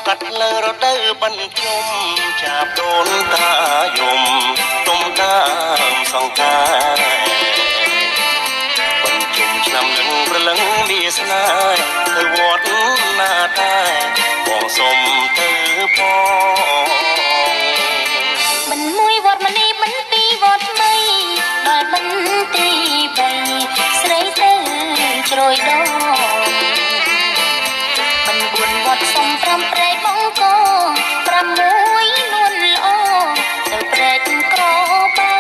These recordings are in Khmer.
កាត់លើរដូវបញ្ជុំចាប់ដូនតាយំទុំដើមសង្ការបញ្ជុំឆ្នាំនឹងប្រលឹងវាស្នេហ៍ទៅវត្តណាតែបងសុំទៅផងមិនមួយវត្តម្នេះមិនពីរវត្តថ្មីដល់មិនទី3ស្រីទៅជ្រោយដងមិន4វត្តសុំ5ព្រែកបងក6នួនល្អទៅព្រែកក្របើ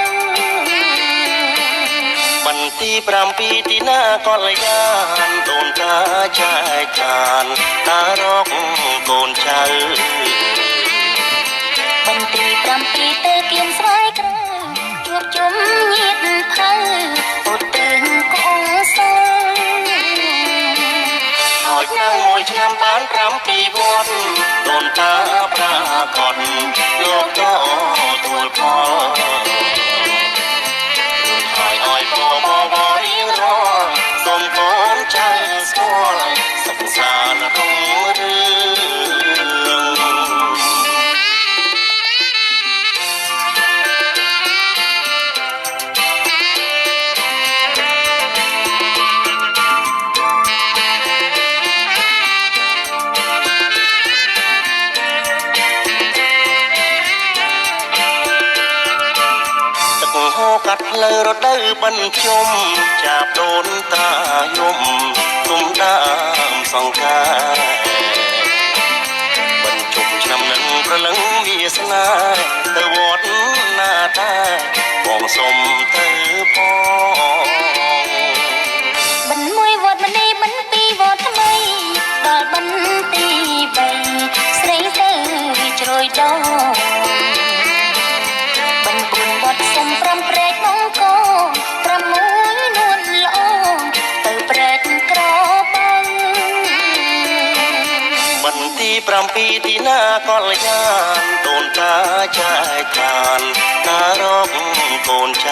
បន្ទី7ទីណាកលយានដូនតាចែកចានតារកកូនចៅបន្ទី7ទៅគៀនស្វាយក្រៅជួបជុំញាតិភៅពុតទឹងកងសើហើយឆ្នាំមួយឆ្នាំបាន7វត្តដូនតាប្រាកដលោកទៅទួលផលហើយអើយបបរៀងរសូមកូនចៅស្គាល់សុខសាន្តរុងរឿងកាត់លើរដូវបញ្ជុំចាប់ដូនតាយំទុំដើមសង្ការបញ្ជុំឆ្នាំនឹងប្រលឹងវាស្នេហ៍ទៅវត្តណាតែបងសុំទៅផងមិនមួយវត្តម្នេះមិនពីរវត្តថ្មីដល់បន្ទី3ស្រីទៅជ្រោយដង4វត្តសុំ5ព្រែកបងក6នួនល្អទៅព្រែកក្របើបន្ទី7ទីណាកលយានដូនតាចែកចានតារកកូនចៅ